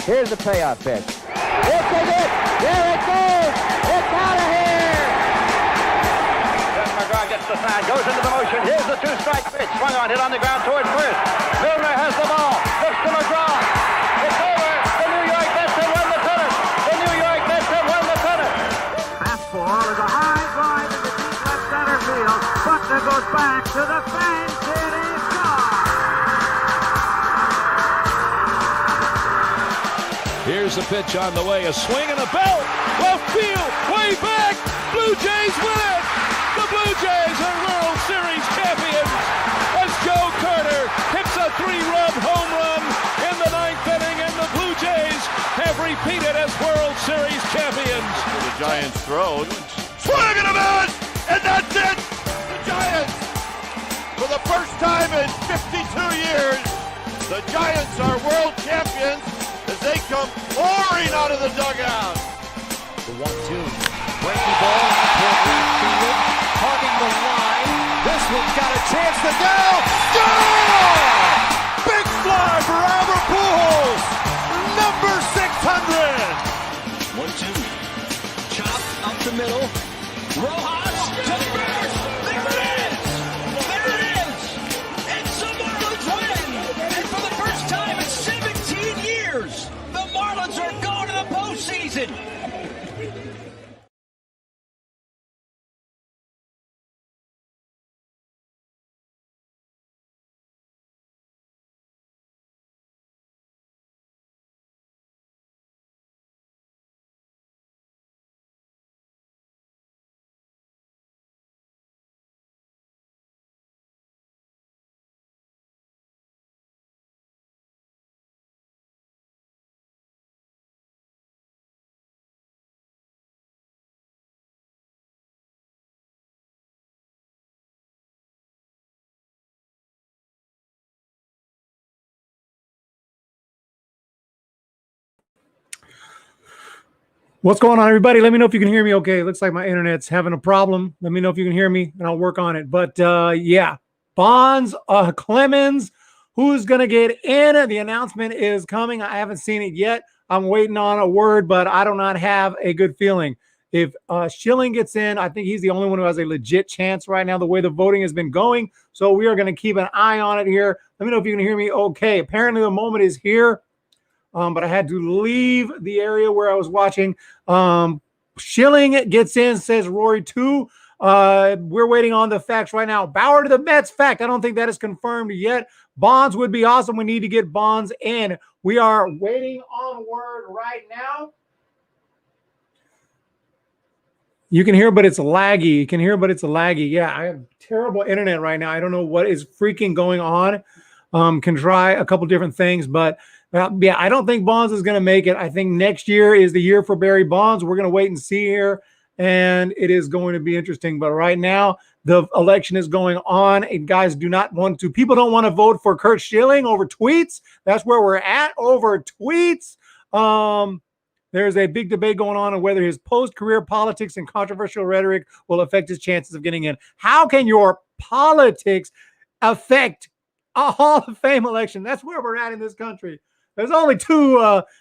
Here's the payoff pitch. It's a hit. There it goes. It's out of here. McGraw gets the sign, goes into the motion. Here's the two-strike pitch. Swung on, hit on the ground towards first. Milner has the ball. Looks to McGraw. It's over. The New York Mets have won the pennant. The New York Mets have won the pennant. Fastball is a high drive in the deep left center field. Buckner goes back to the fence. It is gone. Here's the pitch on the way. A swing and a belt. Left field. Way back. Blue Jays win it. The Blue Jays are World Series champions as Joe Carter hits a 3-run home run in the 9th inning, and the Blue Jays have repeated as World Series champions. The Giants throw. Swing and a miss! And that's it! The Giants, for the first time in 52 years, the Giants are world champions as they come pouring out of the dugout. The 1-2. Breaking ball toward right field. Hugging the line. This one's got a chance to go. Score! Big fly for Albert Pujols. Number 600. 1-2. Chop up the middle. Rojas to the first. There it is. There it is. It's a Marlins win. And for the first time in 17 years, the Marlins are going to the postseason. What's going on, everybody? Let me know if you can hear me okay. It looks like my internet's having a problem. Let me know if you can hear me, and I'll work on it. But, yeah, Bonds, Clemens, who's going to get in? The announcement is coming. I haven't seen it yet. I'm waiting on a word, but I do not have a good feeling. If Schilling gets in, I think he's the only one who has a legit chance right now, the way the voting has been going. So we are going to keep an eye on it here. Let me know if you can hear me okay. Apparently the moment is here. But I had to leave the area where I was watching. Schilling gets in, says Rory 2. We're waiting on the facts right now. Bauer to the Mets, fact. I don't think that is confirmed yet. Bonds would be awesome. We need to get Bonds in. We are waiting on word right now. You can hear, but it's laggy. You can hear, but it's laggy. Yeah, I have terrible internet right now. I don't know what is freaking going on. Can try a couple different things, but yeah, I don't think Bonds is going to make it. I think next year is the year for Barry Bonds. We're going to wait and see here, and it is going to be interesting. But right now, the election is going on, and guys do not want to. People don't want to vote for Curt Schilling over tweets. That's where we're at, over tweets. There's a big debate going on whether his post-career politics and controversial rhetoric will affect his chances of getting in. How can your politics affect a Hall of Fame election? That's where we're at in this country. There's only two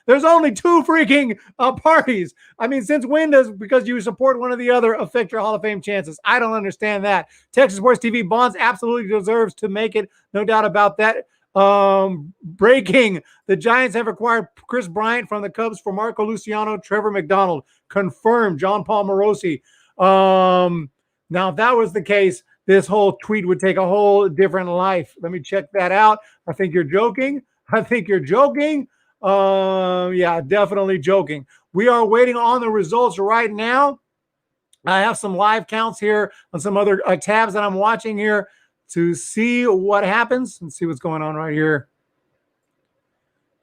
freaking parties. I mean, since when does, because you support one or the other, affect your Hall of Fame chances? I don't understand that. Texas Sports TV, Bonds absolutely deserves to make it. No doubt about that. Breaking, the Giants have acquired Chris Bryant from the Cubs for Marco Luciano, Trevor McDonald. Confirmed, John Paul Morosi. Now, if that was the case, this whole tweet would take a whole different life. Let me check that out. I think you're joking. Yeah, definitely joking. We are waiting on the results right now. I have some live counts here on some other tabs that I'm watching here to see what happens. Let's see what's going on right here.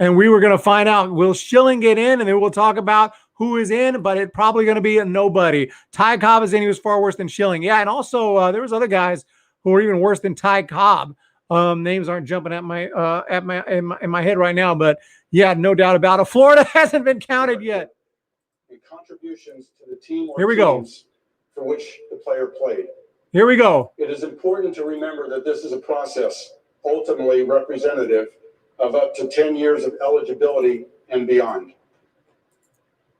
And we were going to find out, will Schilling get in? And then we'll talk about who is in, but it's probably going to be a nobody. Ty Cobb is in. He was far worse than Schilling. Yeah, and also there was other guys who were even worse than Ty Cobb. Names aren't jumping at in my head right now, but yeah, no doubt about it. Florida hasn't been counted yet. Contributions to the team or here we go. For which the player played. Here we go. It is important to remember that this is a process ultimately representative of up to 10 years of eligibility and beyond.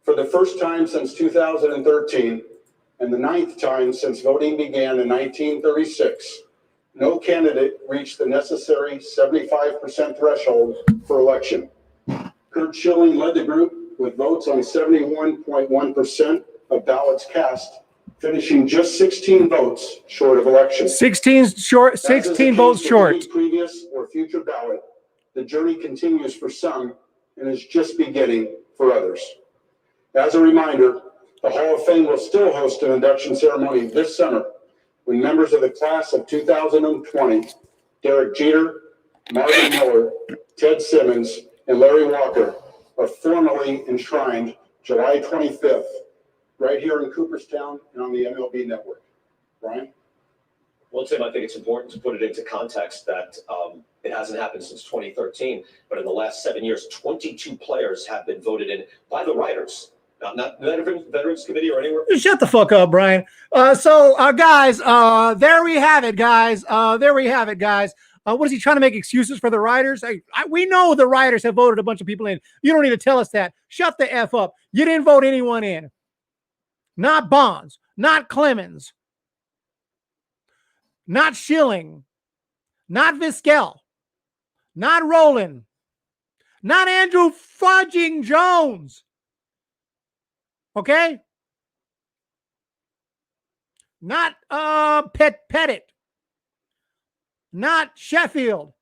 For the first time since 2013, and the 9th time since voting began in 1936, no candidate reached the necessary 75% threshold for election. Curt Schilling led the group with votes on 71.1% of ballots cast, finishing just 16 votes short of election. 16 votes short. Any previous or future ballot, the journey continues for some and is just beginning for others. As a reminder, the Hall of Fame will still host an induction ceremony this summer when members of the class of 2020, Derek Jeter, Marvin Miller, Ted Simmons, and Larry Walker, are formally enshrined July 25th, right here in Cooperstown and on the MLB network. Brian? Well, Tim, I think it's important to put it into context that it hasn't happened since 2013, but in the last 7 years, 22 players have been voted in by the writers. Not Veterans Committee or anywhere. Shut the fuck up, Brian. Guys, there we have it, guys. What is he trying to make excuses for the writers? We know the writers have voted a bunch of people in. You don't need to tell us that. Shut the F up. You didn't vote anyone in. Not Bonds, not Clemens, not Schilling, not Vizquel, not Rowland, not Andrew fudging Jones. Okay? Not Pettit. Not Sheffield.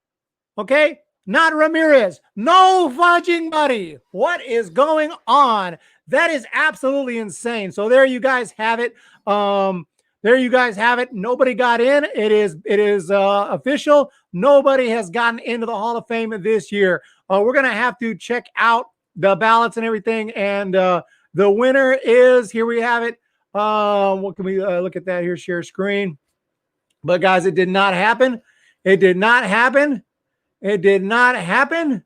Okay? Not Ramirez. No fudging buddy. What is going on? That is absolutely insane. So there you guys have it. Nobody got in. It is official. Nobody has gotten into the Hall of Fame this year. We're going to have to check out the ballots and everything. And the winner is, here we have it. What can we look at that here? Share screen. But guys, it did not happen. It did not happen. It did not happen.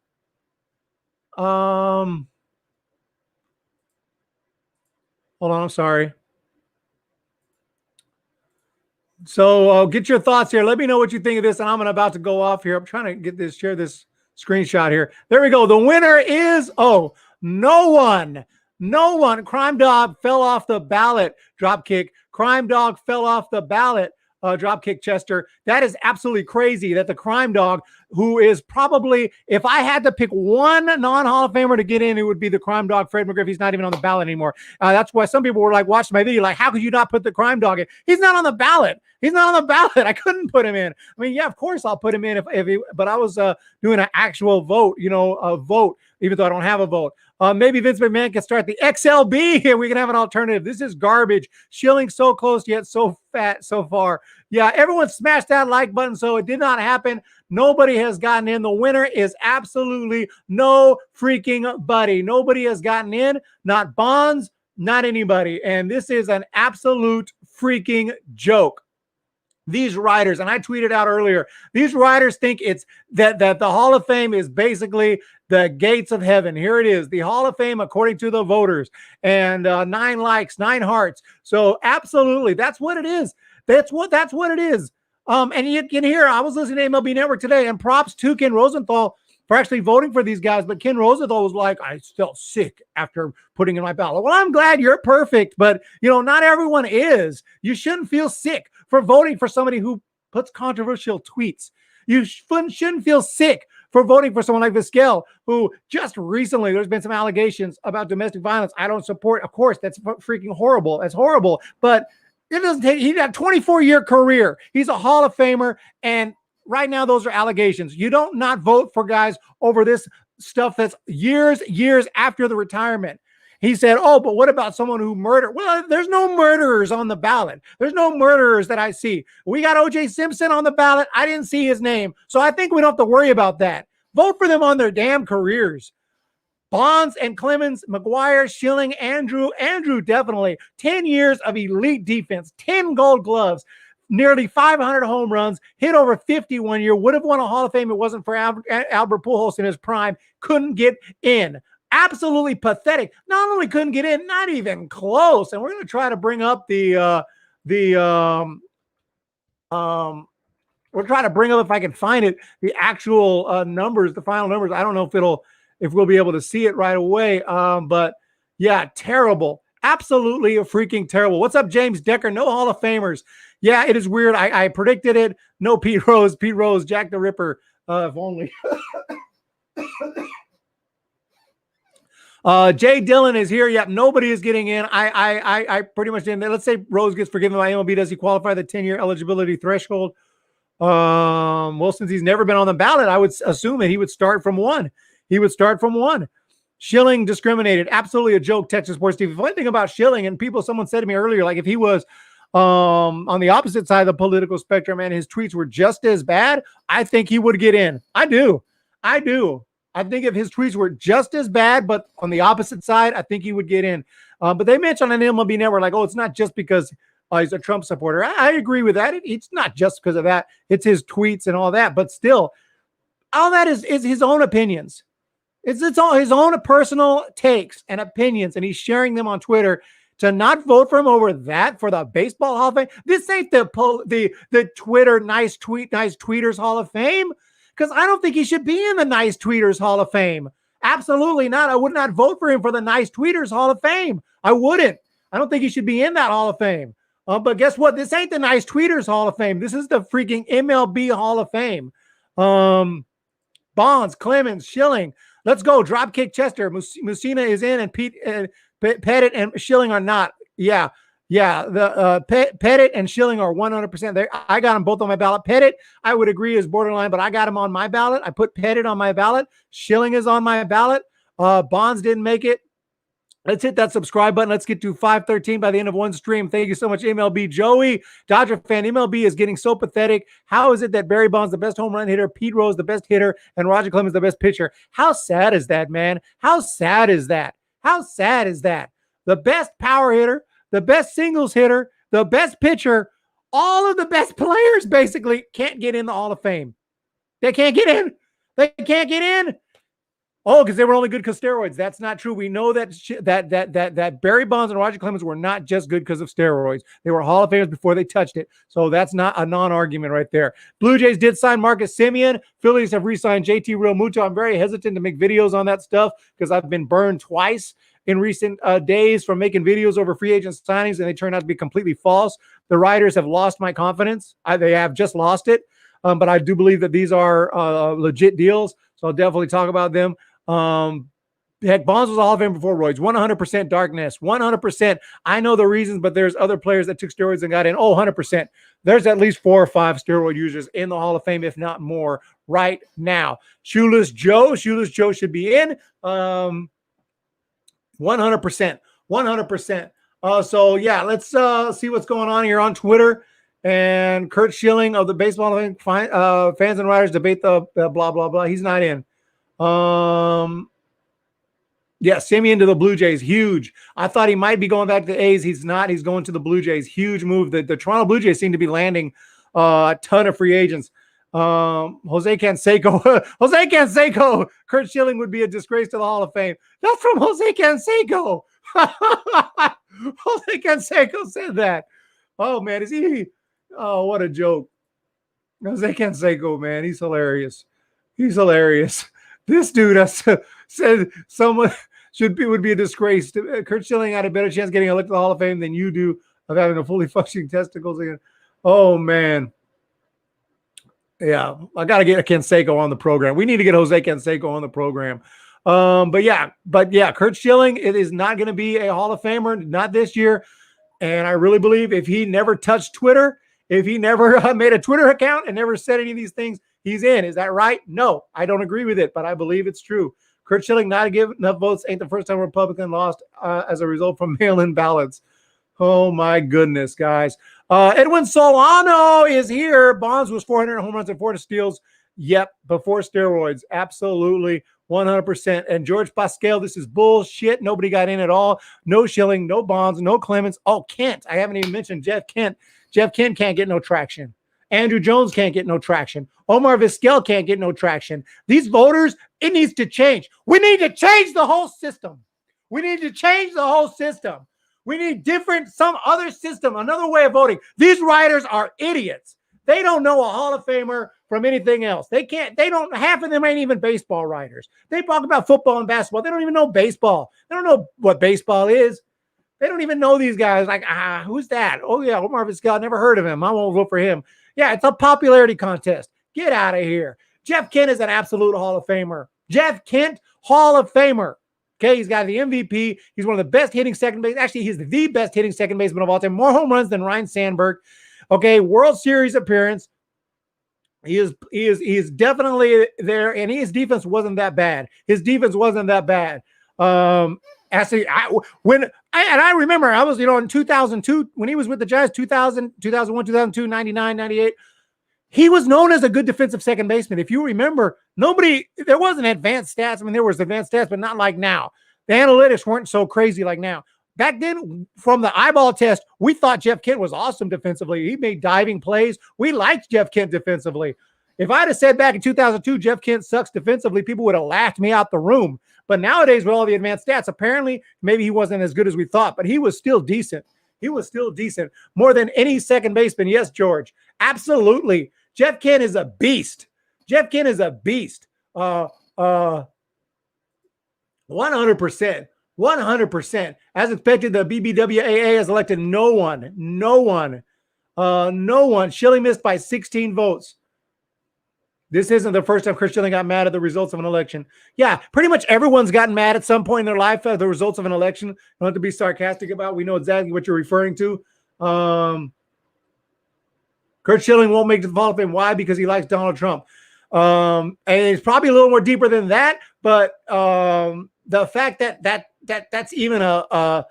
Hold on, I'm sorry. So get your thoughts here. Let me know what you think of this. And I'm about to go off here. I'm trying to get this, share this screenshot here. There we go. The winner is, no one. Crime Dog fell off the ballot. Drop kick. Crime Dog fell off the ballot. Drop kick Chester. That is absolutely crazy that the Crime Dog, who is probably, if I had to pick one non-Hall of Famer to get in, it would be the Crime Dog, Fred McGriff. He's not even on the ballot anymore. That's why some people were like watching my video, like, how could you not put the Crime Dog in? He's not on the ballot. He's not on the ballot. I couldn't put him in. I mean, yeah, of course I'll put him in but I was doing an actual vote, a vote, even though I don't have a vote. Maybe Vince McMahon can start the XLB and we can have an alternative. This is garbage. Schilling so close yet so fat so far. Yeah, everyone smashed that like button, so it did not happen. Nobody has gotten in. The winner is absolutely no freaking buddy. Nobody has gotten in, not Bonds, not anybody. And this is an absolute freaking joke. These writers, and I tweeted out earlier, these writers think it's that the Hall of Fame is basically the gates of heaven. Here it is, the Hall of Fame according to the voters, and 9 likes, 9 hearts. So absolutely, that's what it is. That's what it is. And you can hear, I was listening to MLB Network today, and props to Ken Rosenthal for actually voting for these guys. But Ken Rosenthal was like, I felt sick after putting in my ballot. Well, I'm glad you're perfect, but not everyone is. You shouldn't feel sick for voting for somebody who puts controversial tweets. You shouldn't feel sick for voting for someone like Vizquel, who just recently, there's been some allegations about domestic violence. I don't support, of course, that's freaking horrible. That's horrible. But it doesn't take, he's got a 24-year career. He's a Hall of Famer. And right now, those are allegations. You don't not vote for guys over this stuff that's years after the retirement. He said, but what about someone who murdered? Well, there's no murderers on the ballot. There's no murderers that I see. We got O.J. Simpson on the ballot. I didn't see his name. So I think we don't have to worry about that. Vote for them on their damn careers. Bonds and Clemens, McGuire, Schilling, Andrew definitely. 10 years of elite defense, 10 gold gloves, nearly 500 home runs, hit over 50 one year, would have won a Hall of Fame if it wasn't for Albert Pujols in his prime, couldn't get in. Absolutely pathetic. Not only couldn't get in, not even close. And we're going to try to bring up we'll try to bring up, if I can find it, the actual numbers, the final numbers. I don't know if it'll if we'll be able to see it right away. But yeah, terrible. Absolutely freaking terrible. What's up, James Decker? No Hall of Famers. Yeah, it is weird. I predicted it. No Pete Rose. Pete Rose, Jack the Ripper. If only. Jay Dillon is here. Yep, nobody is getting in. I pretty much didn't. Let's say Rose gets forgiven by MLB. Does he qualify the 10-year eligibility threshold? Well, since he's never been on the ballot, I would assume that he would start from 1. He would start from 1. Schilling discriminated. Absolutely a joke, Texas Sports TV. The funny thing about Schilling, and someone said to me earlier, like if he was on the opposite side of the political spectrum and his tweets were just as bad, I think he would get in. I do. I think if his tweets were just as bad, but on the opposite side, I think he would get in. But they mentioned on MLB Network, like, oh, it's not just because he's a Trump supporter. I agree with that. It's not just because of that. It's his tweets and all that. But still, all that is his own opinions. It's all his own personal takes and opinions, and he's sharing them on Twitter. To not vote for him over that for the Baseball Hall of Fame, this ain't the Twitter nice tweeters Hall of Fame, because I don't think he should be in the nice tweeters Hall of Fame. Absolutely not. I would not vote for him for the nice tweeters Hall of Fame. I wouldn't. I don't think he should be in that Hall of Fame. But guess what? This ain't the nice tweeters Hall of Fame. This is the freaking MLB Hall of Fame. Bonds, Clemens, Schilling. Let's go. Dropkick Chester. Musina is in, and Pettit and Schilling are not. Yeah. The Pettit and Schilling are 100% there. I got them both on my ballot. Pettit, I would agree, is borderline, but I got him on my ballot. I put Pettit on my ballot. Schilling is on my ballot. Bonds didn't make it. Let's hit that subscribe button. Let's get to 513 by the end of one stream. Thank you so much, MLB. Joey, Dodger fan. MLB is getting so pathetic. How is it that Barry Bonds, the best home run hitter, Pete Rose, the best hitter, and Roger Clemens, the best pitcher? How sad is that, man? How sad is that? How sad is that? The best power hitter, the best singles hitter, the best pitcher, all of the best players basically can't get in the Hall of Fame. They can't get in. They can't get in. Oh, because they were only good because steroids. That's not true. We know that Barry Bonds and Roger Clemens were not just good because of steroids. They were Hall of Famers before they touched it. So that's not a non-argument right there. Blue Jays did sign Marcus Semien. Phillies have re-signed JT Realmuto. I'm very hesitant to make videos on that stuff because I've been burned twice in recent days from making videos over free agent signings, and they turned out to be completely false. The writers have lost my confidence. They have just lost it. But I do believe that these are legit deals. So I'll definitely talk about them. Heck, Bonds was a Hall of Fame before roids. 100% darkness. 100%. I know the reasons, but there's other players that took steroids and got in. 100%. There's at least 4 or 5 steroid users in the Hall of Fame, if not more, right now. Shoeless Joe should be in. 100%. 100%. So yeah, let's see what's going on here on Twitter. And Curt Schilling of the Baseball Hall of Fame, fans and writers debate the blah blah blah. He's not in. Yeah, Semien to the Blue Jays, huge. I thought he might be going back to the A's. He's not. He's going to the Blue Jays. Huge move. The Toronto Blue Jays seem to be landing a ton of free agents. Jose Canseco. Curt Schilling would be a disgrace to the Hall of Fame. That's from Jose Canseco. Jose Canseco said that. Oh, man, is he? Oh, what a joke. Jose Canseco, man, he's hilarious. He's hilarious. This dude said someone would be a disgrace. Curt Schilling had a better chance getting elected to the Hall of Fame than you do of having a fully functioning testicles again. Oh, man. Yeah, I got to get a Canseco on the program. We need to get Jose Canseco on the program. But yeah, Curt Schilling, it is not going to be a Hall of Famer, not this year. And I really believe if he never touched Twitter, if he never made a Twitter account and never said any of these things, he's in. Is that right? No, I don't agree with it, but I believe it's true. Curt Schilling not to give enough votes ain't the first time a Republican lost as a result from mail-in ballots. Oh, my goodness, guys. Edwin Solano is here. Bonds was 400 home runs and 400 steals. Yep, before steroids. Absolutely, 100%. And George Pascal, this is bullshit. Nobody got in at all. No Schilling, no Bonds, no Clemens. Oh, Kent. I haven't even mentioned Jeff Kent. Jeff Kent can't get no traction. Andrew Jones can't get no traction. Omar Vizquel can't get no traction. These voters, it needs to change. We need to change the whole system. We need to change the whole system. We need some other system, another way of voting. These writers are idiots. They don't know a Hall of Famer from anything else. Half of them ain't even baseball writers. They talk about football and basketball. They don't even know baseball. They don't know what baseball is. They don't even know these guys. Like, who's that? Oh, yeah, Omar Vizquel. Never heard of him. I won't vote for him. Yeah, it's a popularity contest. Get out of here. Jeff Kent is an absolute Hall of Famer. Jeff Kent, Hall of Famer. Okay, he's got the MVP. He's one of the best hitting second base. Actually, he's the best hitting second baseman of all time. More home runs than Ryan Sandberg. Okay, World Series appearance. He is definitely there, and his defense wasn't that bad. His defense wasn't that bad. Actually, I remember I was, in 2002 when he was with the Giants, 2000, 2001, 2002, 99, 98. He was known as a good defensive second baseman. If you remember, there wasn't advanced stats. I mean, there was advanced stats, but not like now. The analytics weren't so crazy like now. Back then, from the eyeball test, we thought Jeff Kent was awesome defensively. He made diving plays. We liked Jeff Kent defensively. If I'd have said back in 2002, Jeff Kent sucks defensively, people would have laughed me out the room. But nowadays, with all the advanced stats, apparently, maybe he wasn't as good as we thought, but he was still decent. He was still decent. More than any second baseman. Yes, George. Absolutely. Jeff Kent is a beast. Jeff Kent is a beast. 100%. 100%. As expected, the BBWAA has elected no one. No one. Schilling missed by 16 votes. This isn't the first time Curt Schilling got mad at the results of an election. Yeah, pretty much everyone's gotten mad at some point in their life at the results of an election. You don't have to be sarcastic about. We know exactly what you're referring to. Curt Schilling won't make the Hall of Fame. Why? Because he likes Donald Trump. And it's probably a little more deeper than that. But the fact that that's even a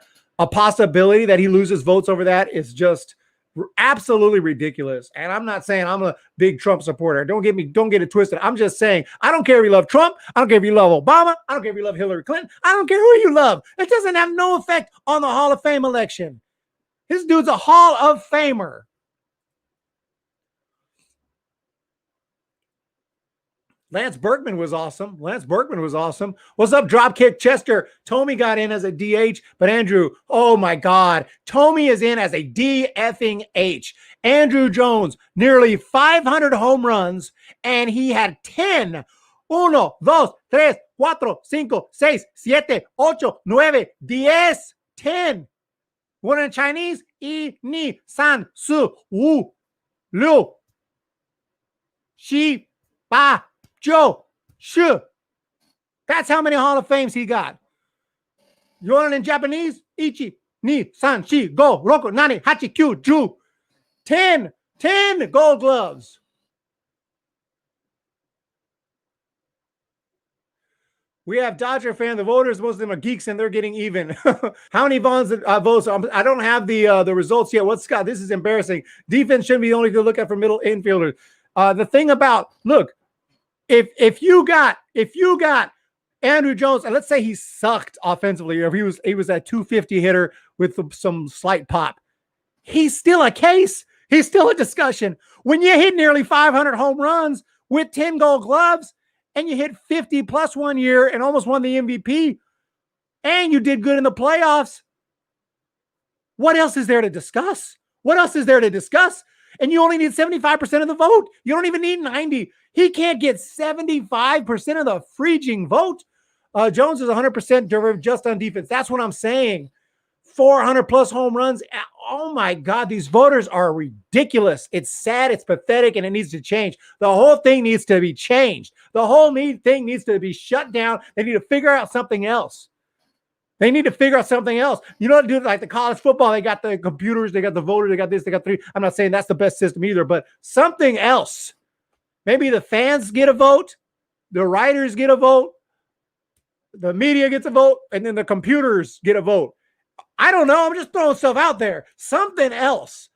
possibility that he loses votes over that is just absolutely ridiculous. And I'm not saying I'm a big Trump supporter. Don't get it twisted. I'm just saying I don't care if you love Trump. I don't care if you love Obama. I don't care if you love Hillary Clinton. I don't care who you love. It doesn't have no effect on the Hall of Fame election. This dude's a Hall of Famer. Lance Berkman was awesome. What's up, Dropkick Chester? Tomey got in as a DH, but Andrew, oh my God. Tomey is in as a D-effing-H. Andrew Jones, nearly 500 home runs, and he had 10. 1, 2, 3, 4, 5, 6, 7, 8, 9, 10. 10. One in Chinese, 1, 2, 3, 4, 5, 6, 7, Joe, sure. That's how many Hall of Fames he got. You want it in Japanese? Ichi, ni, san, shi, go, roku, nani, hachi, kyu, ju. 10 Gold Gloves. We have Dodger fan. The voters, most of them are geeks, and they're getting even. How many votes? I don't have the results yet. What's Scott? This is embarrassing. Defense shouldn't be the only thing to look at for middle infielders. The thing about, look, If you got Andrew Jones, and let's say he sucked offensively, or if he was a 250 hitter with some slight pop, he's still a case. He's still a discussion. When you hit nearly 500 home runs with 10 Gold Gloves, and you hit 50 plus 1 year and almost won the MVP, and you did good in the playoffs, what else is there to discuss? And you only need 75% of the vote. You don't even need 90. He can't get 75% of the freaking vote. Jones is 100% just on defense. That's what I'm saying. 400 plus home runs. Oh my God, these voters are ridiculous. It's sad, it's pathetic, and it needs to change. The whole thing needs to be changed. The whole thing needs to be shut down. They need to figure out something else. You know what to do? Like the college football, they got the computers, they got the voters, they got this, they got 3. I'm not saying that's the best system either, but something else. Maybe the fans get a vote, the writers get a vote, the media gets a vote, and then the computers get a vote. I don't know. I'm just throwing stuff out there. Something else.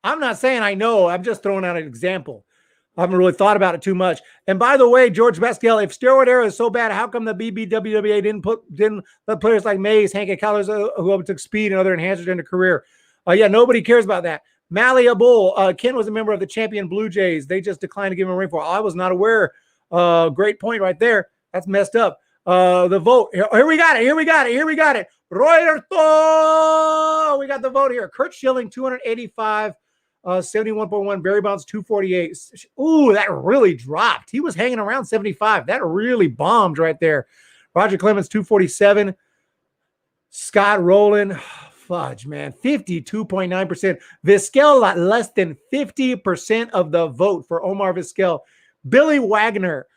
I'm not saying I know. I'm just throwing out an example. I haven't really thought about it too much. And by the way, George Basquiat, if steroid era is so bad, how come the BBWA didn't let players like Mays, Hank, and Callers who took speed and other enhancers in their career? Yeah, nobody cares about that. Malleable. Ken was a member of the champion Blue Jays. They just declined to give him a ring for. I was not aware. Great point right there. That's messed up. The vote. Here we got it. Roberto. We got the vote here. Curt Schilling, 285, 71.1. Barry Bonds, 248. Ooh, that really dropped. He was hanging around 75. That really bombed right there. Roger Clemens, 247. Scott Rowland, fudge, man, 52.9%. Vizquel, less than 50% of the vote for Omar Vizquel. Billy Wagner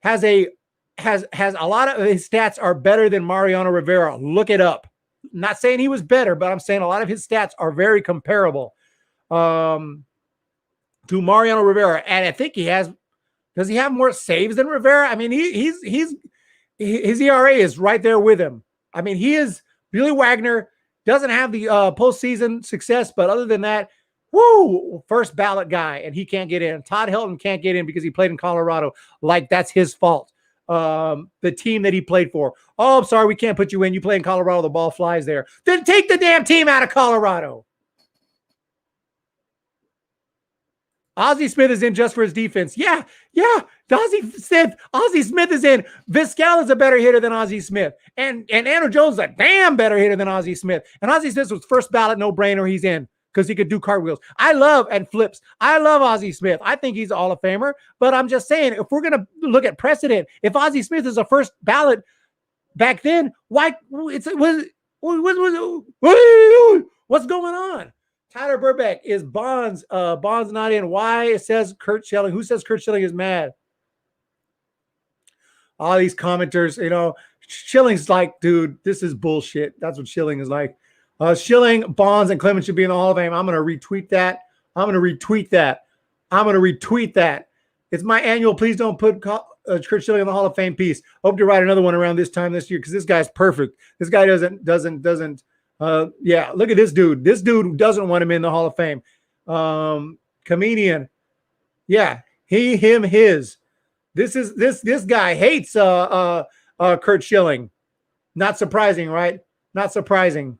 has a lot of his stats are better than Mariano Rivera. Look it up. Not saying he was better, but I'm saying a lot of his stats are very comparable to Mariano Rivera. And I think does he have more saves than Rivera? I mean, his ERA is right there with him. I mean, Billy Wagner doesn't have the postseason success, but other than that, woo, first ballot guy, and he can't get in. Todd Helton can't get in because he played in Colorado. Like, that's his fault. The team that he played for. Oh, I'm sorry, we can't put you in. You play in Colorado, the ball flies there. Then take the damn team out of Colorado. Ozzie Smith is in just for his defense. Yeah. Ozzie Smith is in. Vizquel is a better hitter than Ozzie Smith. And Andrew Jones is a damn better hitter than Ozzie Smith. And Ozzie Smith was first ballot, no-brainer. He's in because he could do cartwheels. And flips. I love Ozzie Smith. I think he's a Hall of Famer. But I'm just saying, if we're going to look at precedent, if Ozzie Smith is a first ballot back then, what's going on? Tyler Burbeck, is Bonds not in? Why? It says Curt Schilling. Who says Curt Schilling is mad? All these commenters, Schilling's like, dude, this is bullshit. That's what Schilling is like. Schilling, Bonds, and Clemens should be in the Hall of Fame. I'm going to retweet that. It's my annual Please Don't Put Curt Schilling in the Hall of Fame piece. Hope to write another one around this time this year because this guy's perfect. This guy doesn't look at this dude. This dude doesn't want him in the Hall of Fame. Comedian. Yeah, he, him, his. This guy hates Curt Schilling. Not surprising, right? Not surprising.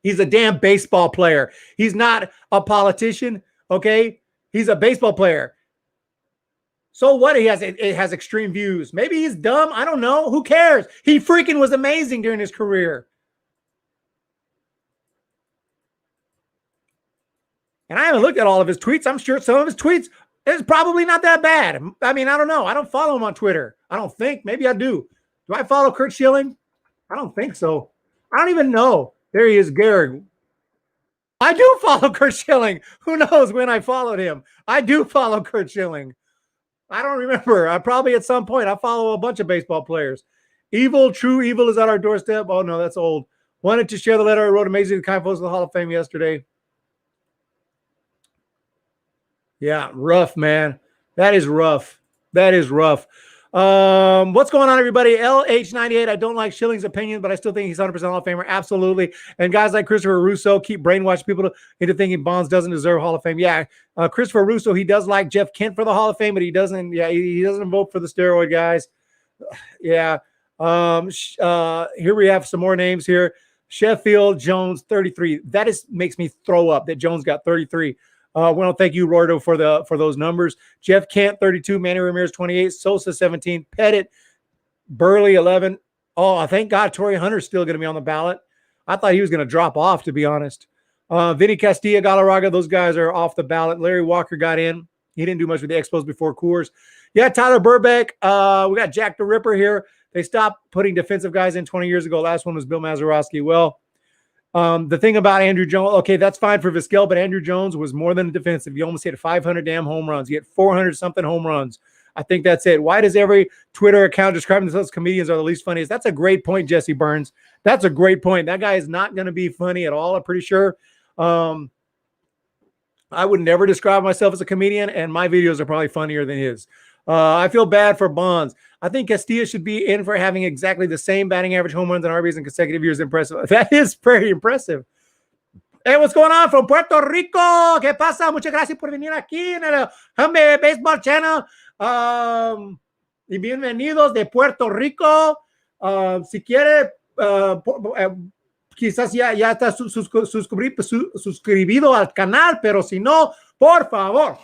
He's a damn baseball player. He's not a politician, okay? He's a baseball player. So what? It has extreme views. Maybe he's dumb. I don't know. Who cares? He freaking was amazing during his career. And I haven't looked at all of his tweets. I'm sure some of his tweets is probably not that bad. I mean, I don't know. I don't follow him on Twitter. I don't think. Maybe I do. Do I follow Curt Schilling? I don't think so. I don't even know. There he is, Gehrig. I do follow Curt Schilling. Who knows when I followed him? I do follow Curt Schilling. I don't remember. I probably at some point I follow a bunch of baseball players. True evil is at our doorstep. Oh, no, that's old. Wanted to share the letter I wrote amazing to kind folks in the Hall of Fame yesterday. Yeah, rough, man. That is rough. What's going on, everybody? LH98, I don't like Schilling's opinion, but I still think he's 100% Hall of Famer. Absolutely. And guys like Christopher Russo keep brainwashing people into thinking Bonds doesn't deserve Hall of Fame. Yeah, Christopher Russo, he does like Jeff Kent for the Hall of Fame, but he doesn't vote for the steroid guys. Yeah. Here we have some more names here. Sheffield Jones, 33. That makes me throw up that Jones got 33. Well, thank you, Roberto, for those numbers. Jeff Kent, 32. Manny Ramirez, 28. Sosa, 17. Pettit, Burley, 11. Oh, thank God Torrey Hunter's still going to be on the ballot. I thought he was going to drop off, to be honest. Vinny Castilla, Galarraga, those guys are off the ballot. Larry Walker got in. He didn't do much with the Expos before Coors. Yeah, Tyler Burbeck. We got Jack the Ripper here. They stopped putting defensive guys in 20 years ago. Last one was Bill Mazeroski. Well, the thing about Andrew Jones, okay, that's fine for Vizquel, but Andrew Jones was more than defensive. He almost hit 500 damn home runs. He hit 400-something home runs. I think that's it. Why does every Twitter account describing themselves as comedians are the least funniest? That's a great point, Jesse Burns. That's a great point. That guy is not going to be funny at all, I'm pretty sure. I would never describe myself as a comedian, and my videos are probably funnier than his. I feel bad for Bonds. I think Castilla should be in for having exactly the same batting average, home runs, and RBIs in consecutive years. Impressive. That is very impressive. Hey, what's going on from Puerto Rico? ¿Qué pasa? Muchas gracias por venir aquí en el Humm Baseball Channel. Y bienvenidos de Puerto Rico. Si quiere, quizás ya está suscribido al canal, pero si no, por favor,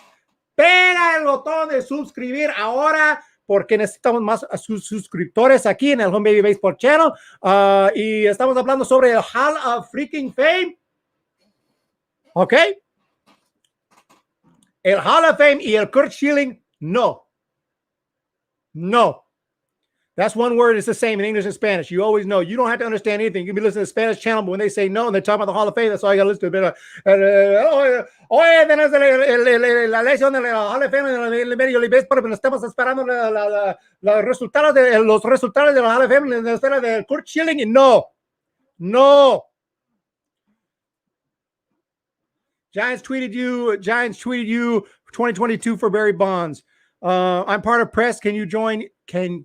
pega el botón de suscribir ahora, porque necesitamos más suscriptores aquí en el Home Baby Baseball Channel. Y estamos hablando sobre el Hall of Freaking Fame. ¿Ok? El Hall of Fame y el Curt Schilling, no. No. That's one word. It's the same in English and Spanish. You always know. You don't have to understand anything. You can be listening to the Spanish channel, but when they say no and they talk about the Hall of Fame, that's all you got to listen to. Oye, tenemos la elección del Hall of Fame en el medio de pero estamos esperando los resultados de la Hall of Fame en la esfera de Curt Schilling. No. No. Giants tweeted you 2022 for Barry Bonds. I'm part of press. Can you join? Can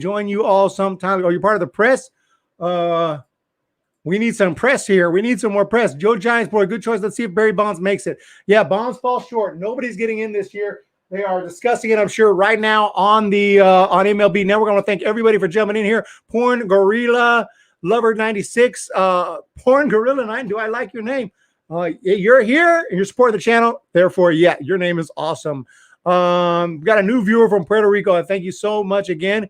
join you all sometime? Are you part of the press? We need some press here. We need some more press. Joe Giants boy, good choice. Let's see if Barry Bonds makes it. Yeah, Bonds falls short. Nobody's getting in this year. They are discussing it, I'm sure, right now on the on MLB Network. I want to thank everybody for jumping in here. Porn Gorilla Lover 96. Porn Gorilla 9. Do I like your name? You're here and you're supporting the channel. Therefore, yeah, your name is awesome. Got a new viewer from Puerto Rico. Thank you so much again.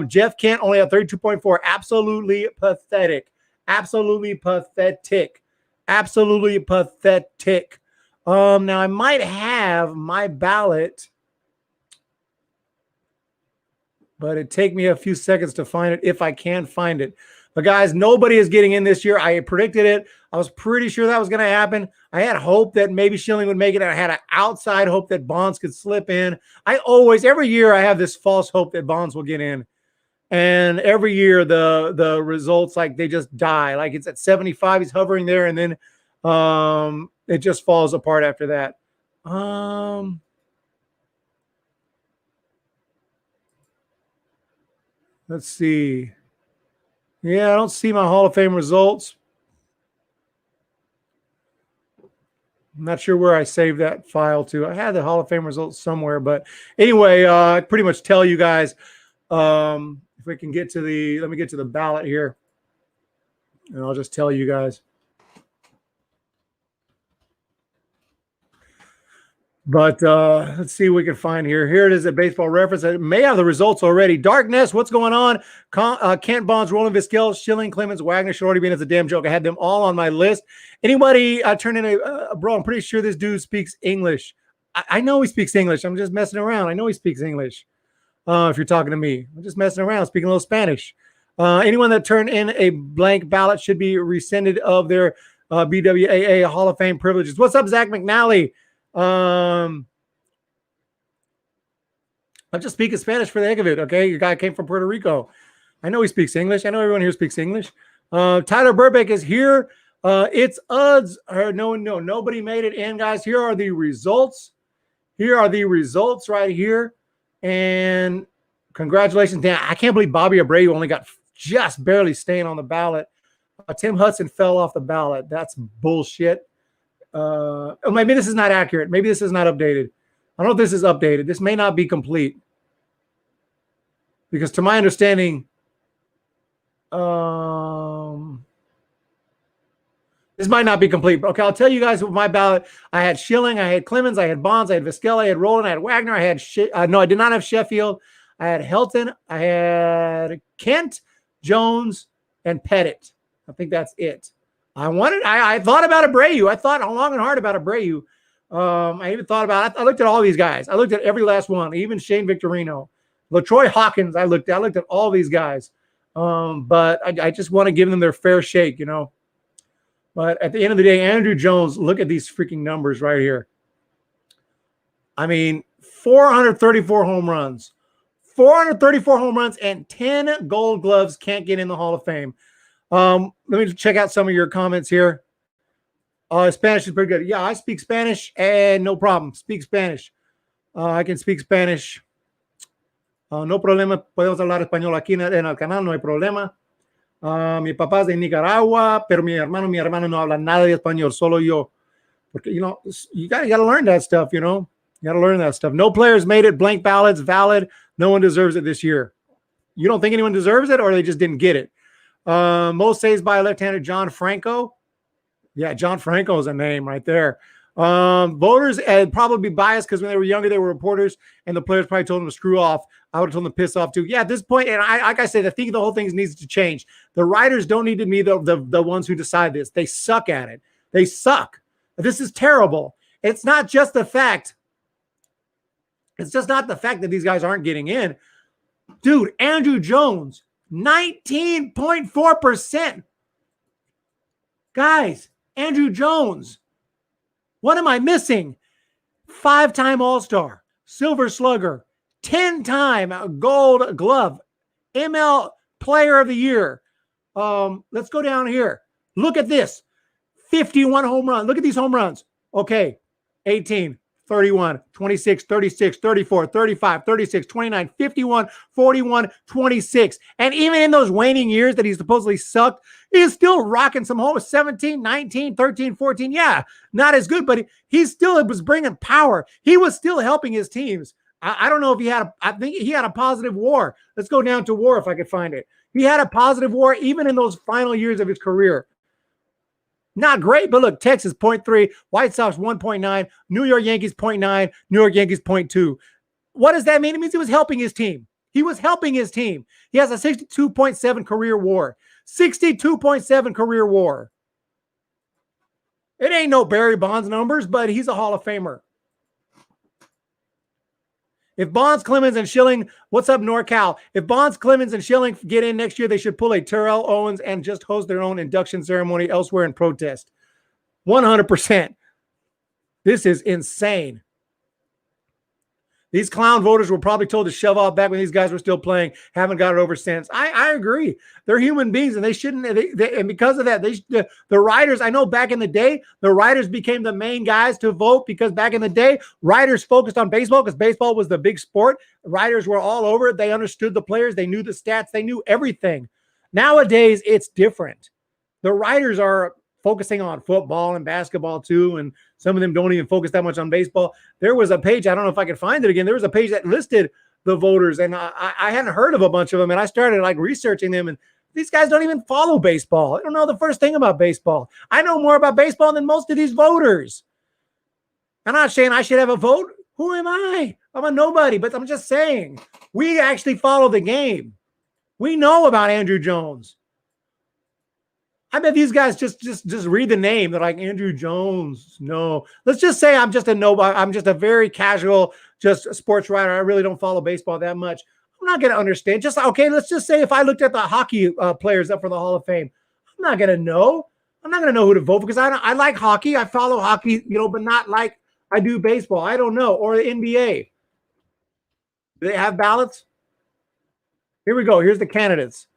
Jeff Kent only at 32.4. Absolutely pathetic. Absolutely pathetic. Absolutely pathetic. Now I might have my ballot, but it'd take me a few seconds to find it if I can find it. But guys, nobody is getting in this year. I predicted it. I was pretty sure that was going to happen. I had hope that maybe Schilling would make it. I had an outside hope that Bonds could slip in. Every year I have this false hope that Bonds will get in. And every year the results, like, they just die. Like, it's at 75, he's hovering there, and then it just falls apart after that. Let's see. Yeah, I don't see my Hall of Fame results. I'm not sure where I saved that file to. I had the Hall of Fame results somewhere, but anyway, I pretty much tell you guys, if we can get to let me get to the ballot here, and I'll just tell you guys. But let's see what we can find here. Here it is at Baseball Reference. I may have the results already. Darkness, what's going on? Kent, Bonds, Roland, Vizquel, Schilling, Clemens, Wagner should already be in as a damn joke. I had them all on my list. Anybody turn in a bro? I'm pretty sure this dude speaks English. I know he speaks English. I'm just messing around. I know he speaks English. If you're talking to me, I'm just messing around, speaking a little Spanish. Anyone that turned in a blank ballot should be rescinded of their BWAA Hall of Fame privileges. What's up, Zach McNally? I'm just speaking Spanish for the heck of it. Okay, your guy came from Puerto Rico. I know he speaks English. I know everyone here speaks English. Tyler Burbank is here. It's UDS. Nobody made it in, guys. Here are the results. Here are the results right here. And congratulations, Dan. I can't believe Bobby Abreu only got just barely staying on the ballot. Tim Hudson fell off the ballot. That's bullshit. Maybe this is not accurate. Maybe this is not updated. I don't know if this is updated. This may not be complete. Because to my understanding, this might not be complete. Okay, I'll tell you guys with my ballot. I had Schilling, I had Clemens, I had Bonds, I had Vizquel, I had Roland, I had Wagner, I had no, I did not have Sheffield. I had Helton, I had Kent, Jones, and Pettit. I think that's it. I thought about Abreu. I thought long and hard about Abreu. I even thought about it. I looked at all these guys. I looked at every last one, even Shane Victorino, LaTroy Hawkins. I looked at all these guys. But I just want to give them their fair shake, you know. But at the end of the day, Andrew Jones, look at these freaking numbers right here. I mean, 434 home runs. 434 home runs and 10 gold gloves. Can't get in the Hall of Fame. Let me check out some of your comments here. Spanish is pretty good. Yeah, I speak Spanish and no problem. Speak Spanish. I can speak Spanish. No problema. Podemos hablar español aquí en el canal. No hay problema. Mi papá es de Nicaragua, pero mi hermano no habla nada de español. Solo yo. Porque, you know, you got to learn that stuff, you know. You got to learn that stuff. No players made it. Blank ballots, valid. No one deserves it this year. You don't think anyone deserves it, or they just didn't get it? Most saves by a left-hander, John Franco. Yeah, John Franco is a name right there. Voters probably be biased because when they were younger, they were reporters, and the players probably told them to screw off. I would have told them to piss off too. Yeah, at this point, and like I said, I think the whole thing needs to change. The writers don't need to be the ones who decide this. They suck at it. They suck. This is terrible. It's not just the fact. It's just not the fact that these guys aren't getting in. Dude, Andrew Jones, 19.4%. Guys, Andrew Jones. What am I missing? 5-time All-Star, Silver Slugger, 10-time Gold Glove, ML Player of the Year. Let's go down here. Look at this. 51 home runs. Look at these home runs. Okay, 18, 31, 26, 36, 34, 35, 36, 29, 51, 41, 26. And even in those waning years that he supposedly sucked, he's still rocking some homers. 17, 19, 13, 14. Yeah, not as good, but he still was bringing power. He was still helping his teams. I don't know if I think he had a positive WAR. Let's go down to WAR if I could find it. He had a positive WAR even in those final years of his career. Not great, but look, Texas 0.3, White Sox 1.9, New York Yankees 0.9, New York Yankees 0.2. What does that mean? It means he was helping his team. He was helping his team. He has a 62.7 career WAR. 62.7 career WAR. It ain't no Barry Bonds numbers, but he's a Hall of Famer. If Bonds, Clemens, and Schilling, what's up, NorCal? If Bonds, Clemens, and Schilling get in next year, they should pull a Terrell Owens and just host their own induction ceremony elsewhere in protest. 100%. This is insane. These clown voters were probably told to shove off back when these guys were still playing. Haven't got it over since. I agree. They're human beings, and they shouldn't. And because of that, the writers. I know back in the day, the writers became the main guys to vote because back in the day, writers focused on baseball because baseball was the big sport. Writers were all over it. They understood the players. They knew the stats. They knew everything. Nowadays, it's different. The writers are focusing on football and basketball too, and some of them don't even focus that much on baseball. There was a page, I don't know if I can find it again, there was a page that listed the voters, and I hadn't heard of a bunch of them, and I started like researching them, and these guys don't even follow baseball. I don't know the first thing about baseball. I know more about baseball than most of these voters. I'm not saying I should have a vote. Who am I? I'm a nobody, but I'm just saying we actually follow the game. We know about Andrew Jones. I bet these guys just read the name. They're like, Andrew Jones. No. Let's just say I'm just a nobody. I'm just a very casual, just a sports writer. I really don't follow baseball that much. I'm not going to understand. Okay, let's just say if I looked at the hockey players up for the Hall of Fame, I'm not going to know. I'm not going to know who to vote for because I like hockey. I follow hockey, but not like I do baseball. I don't know. Or the NBA. Do they have ballots? Here we go. Here's the candidates.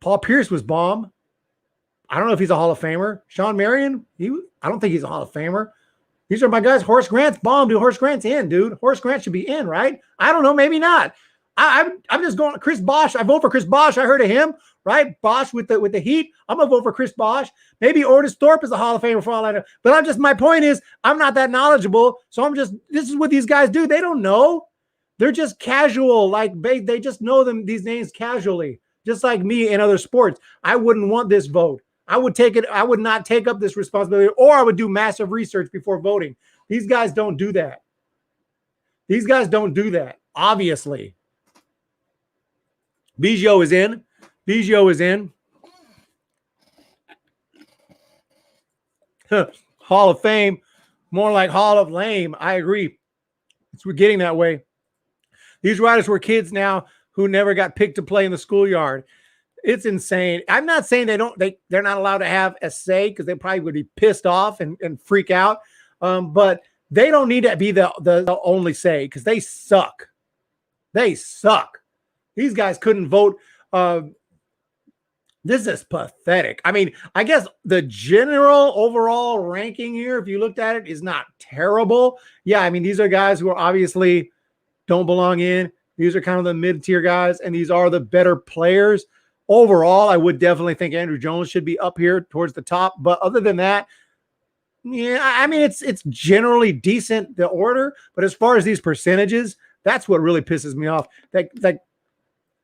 Paul Pierce was bomb. I don't know if he's a Hall of Famer. Sean Marion, I don't think he's a Hall of Famer. These are my guys. Horace Grant's bomb, dude. Horace Grant's in, dude. Horace Grant should be in, right? I don't know, maybe not. I'm just going Chris Bosh. I vote for Chris Bosh. I heard of him, right? Bosh with the Heat. I'm gonna vote for Chris Bosh. Maybe Otis Thorpe is a Hall of Famer for all I know. But my point is, I'm not that knowledgeable. So this is what these guys do. They don't know. They're just casual. Like they just know these names casually. Just like me in other sports, I wouldn't want this vote. I would take it. I would not take up this responsibility, or I would do massive research before voting. These guys don't do that. Obviously. Biggio is in. Hall of Fame, more like Hall of Lame. I agree. We're getting that way. These writers were kids now who never got picked to play in the schoolyard. It's insane. I'm not saying they're not allowed to have a say because they probably would be pissed off and freak out. But they don't need to be the only say because they suck. These guys couldn't vote. This is pathetic. I mean, I guess the general overall ranking here, if you looked at it, is not terrible. Yeah, I mean, these are guys who are obviously don't belong in. These are kind of the mid-tier guys, and these are the better players. Overall, I would definitely think Andrew Jones should be up here towards the top. But other than that, yeah, I mean, it's generally decent, the order. But as far as these percentages, that's what really pisses me off. Like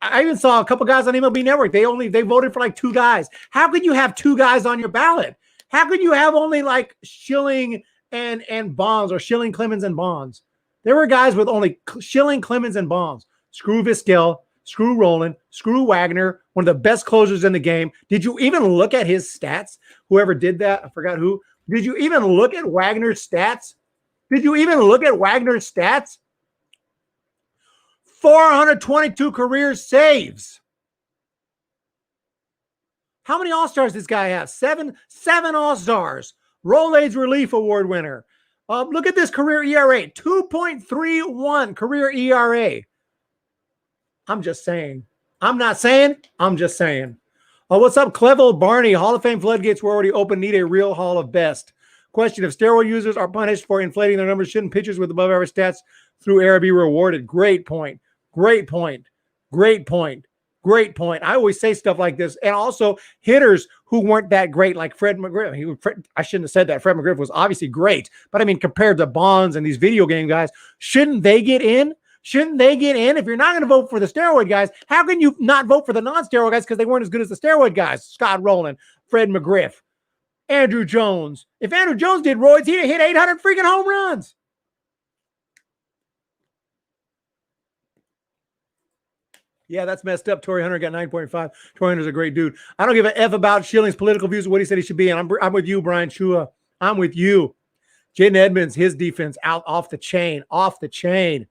I even saw a couple guys on MLB Network. They voted for like 2 guys. How could you have 2 guys on your ballot? How could you have only like Schilling and Bonds, or Schilling, Clemens, and Bonds? There were guys with only Schilling, Clemens, and Bonds. Screw Vizquel, screw Roland, screw Wagner, one of the best closers in the game. Did you even look at his stats? Whoever did that, I forgot who. Did you even look at Wagner's stats? Did you even look at Wagner's stats? 422 career saves. How many All-Stars does this guy have? Seven All-Stars. Rolaids Relief Award winner. Look at this career ERA, 2.31 career ERA. I'm just saying. I'm not saying. I'm just saying. What's up, Clevel Barney? Hall of Fame floodgates were already open. Need a real Hall of Best. Question: if steroid users are punished for inflating their numbers, shouldn't pitchers with above-average stats through era be rewarded? Great point. Great point. Great point. Great point. I always say stuff like this. And also hitters who weren't that great, like Fred McGriff. I shouldn't have said that. Fred McGriff was obviously great. But I mean, compared to Bonds and these video game guys, shouldn't they get in? Shouldn't they get in? If you're not going to vote for the steroid guys, how can you not vote for the non-steroid guys because they weren't as good as the steroid guys? Scott Rowland, Fred McGriff, Andrew Jones. If Andrew Jones did roids, he'd have hit 800 freaking home runs. Yeah, that's messed up. Torrey Hunter got 9.5. Torrey Hunter's a great dude. I don't give a F about Schilling's political views or what he said he should be. And I'm with you, Brian Chua. I'm with you. Jaden Edmonds, his defense out off the chain. Off the chain.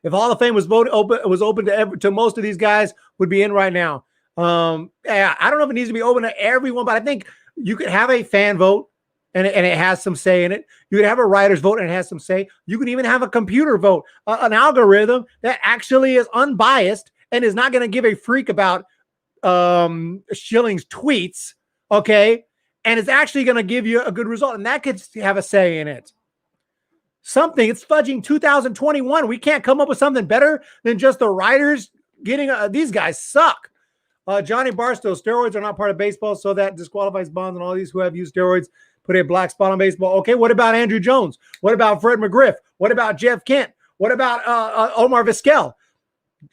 If Hall of Fame was open to most of these guys, would be in right now. Yeah, I don't know if it needs to be open to everyone, but I think you could have a fan vote and it has some say in it. You could have a writer's vote and it has some say. You can even have a computer vote, an algorithm that actually is unbiased and is not going to give a freak about Schilling's tweets, okay? And it's actually going to give you a good result, and that could have a say in it. Something. It's fudging 2021. We can't come up with something better than just the writers getting these guys suck. Johnny Barstow, steroids are not part of baseball, so that disqualifies Bonds and all these who have used steroids. Put a black spot on baseball. Okay, what about Andrew Jones? What about Fred McGriff? What about Jeff Kent? What about Omar Vizquel?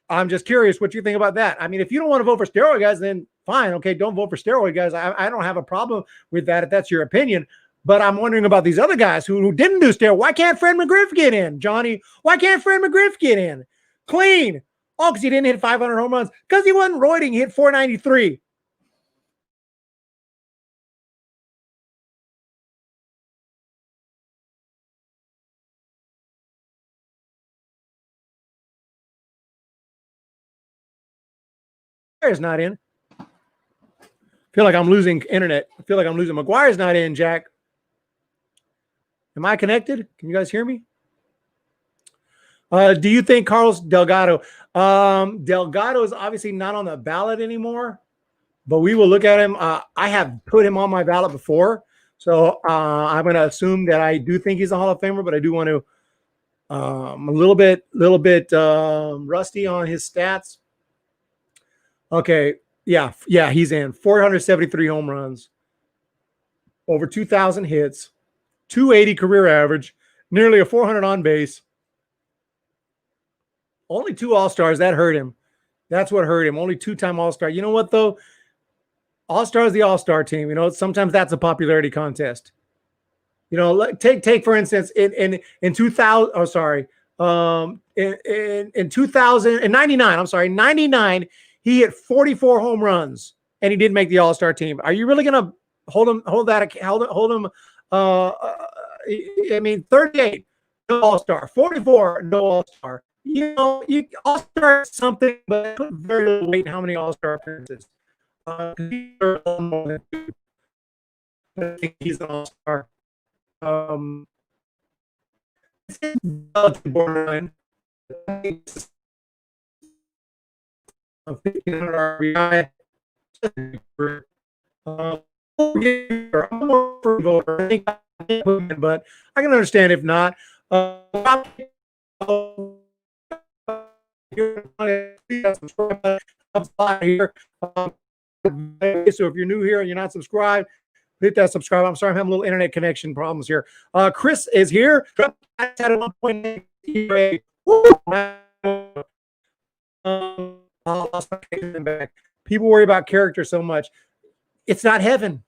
I'm just curious what you think about that. I mean, if you don't want to vote for steroid guys, then fine. Okay, don't vote for steroid guys. I don't have a problem with that if that's your opinion. But I'm wondering about these other guys who didn't do steroid. Why can't Fred McGriff get in, Johnny? Why can't Fred McGriff get in? Clean. Oh, because he didn't hit 500 home runs. Because he wasn't roiding. He hit 493. McGuire's not in. I feel like I'm losing internet. I feel like I'm losing. McGuire's not in, Jack. Am I connected? Can you guys hear me? Do you think Carlos Delgado? Delgado is obviously not on the ballot anymore, but we will look at him. I have put him on my ballot before, so I'm going to assume that I do think he's a Hall of Famer, but I do want to a little bit rusty on his stats. Okay, yeah, he's in. 473 home runs, over 2,000 hits, 280 career average, nearly a 400 on base. Only 2 All-Stars. That hurt him. That's what hurt him. Only 2-time All-Star. You know what, though? All-Star is the All-Star team. You know, sometimes that's a popularity contest. You know, take for instance, in 2000, oh, sorry, in 2099, I'm sorry, 99, he hit 44 home runs, and he didn't make the All-Star team. Are you really going to hold him? I mean, 38, no All-Star. 44, no All-Star. You know, you All-Star something, but put very little weight in how many All-Star appearances. I think he's an All-Star. Borderline. 1,500 RBI. But I can understand if not. So if you're new here and you're not subscribed, hit that subscribe. I'm sorry, I'm having a little internet connection problems here. Chris is here. People worry about character so much. It's not heaven.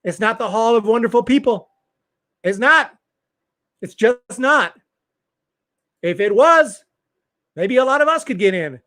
It's not the Hall of Wonderful People. It's not. It's just not. If it was, maybe a lot of us could get in.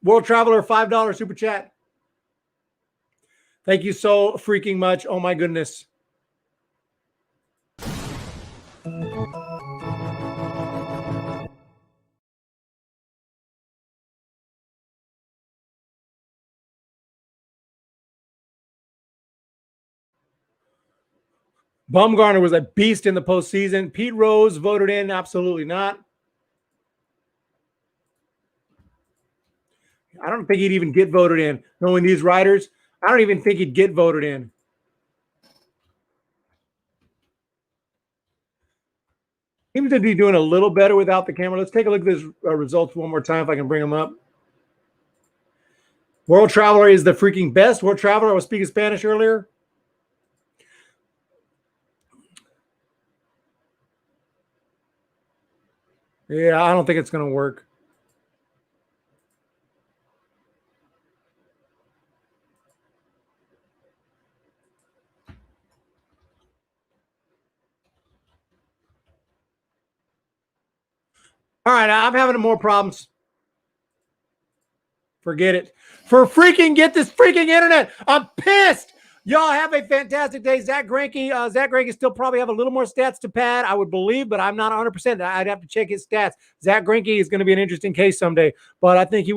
World Traveler, $5 super chat. Thank you so freaking much. Oh my goodness. Bumgarner was a beast in the postseason. Pete Rose voted in. Absolutely not. I don't think he'd even get voted in. Knowing these writers, I don't even think he'd get voted in. Seems to be doing a little better without the camera. Let's take a look at his results one more time if I can bring them up. World Traveler is the freaking best. World Traveler, I was speaking Spanish earlier. Yeah, I don't think it's going to work. All right, I'm having more problems. Forget it. For freaking get this freaking internet. I'm pissed. Y'all have a fantastic day. Zach Greinke still probably have a little more stats to pad, I would believe, but I'm not 100%. I'd have to check his stats. Zach Greinke is going to be an interesting case someday, but I think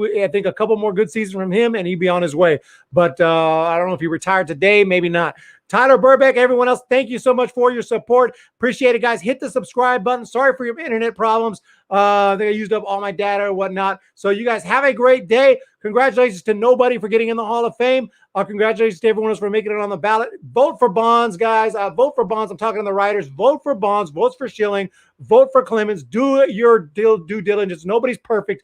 a couple more good seasons from him, and he'd be on his way. But I don't know if he retired today, maybe not. Tyler Burbeck, everyone else, thank you so much for your support. Appreciate it, guys. Hit the subscribe button. Sorry for your internet problems. They used up all my data or whatnot. So you guys have a great day. Congratulations to nobody for getting in the Hall of Fame. Congratulations to everyone else for making it on the ballot. Vote for Bonds, guys. Vote for Bonds. I'm talking to the writers. Vote for Bonds. Vote for Schilling. Vote for Clemens. Do your due diligence. Nobody's perfect.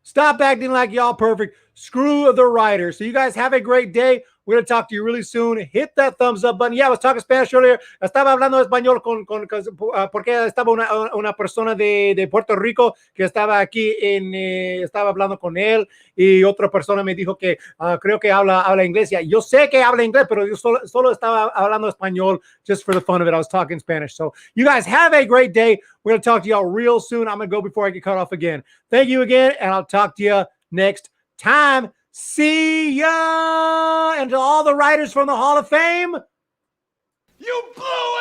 Stop acting like y'all perfect. Screw the writers. So you guys have a great day. We're going to talk to you really soon. Hit that thumbs up button. Yeah, I was talking Spanish earlier. Estaba hablando español porque estaba una persona de Puerto Rico que estaba aquí estaba hablando con él y otra persona me dijo que creo que habla inglés. Yo sé que habla inglés, pero yo solo estaba hablando español just for the fun of it. I was talking Spanish. So you guys have a great day. We're going to talk to y'all real soon. I'm going to go before I get cut off again. Thank you again, and I'll talk to you next time. See ya! And to all the writers from the Hall of Fame, You blew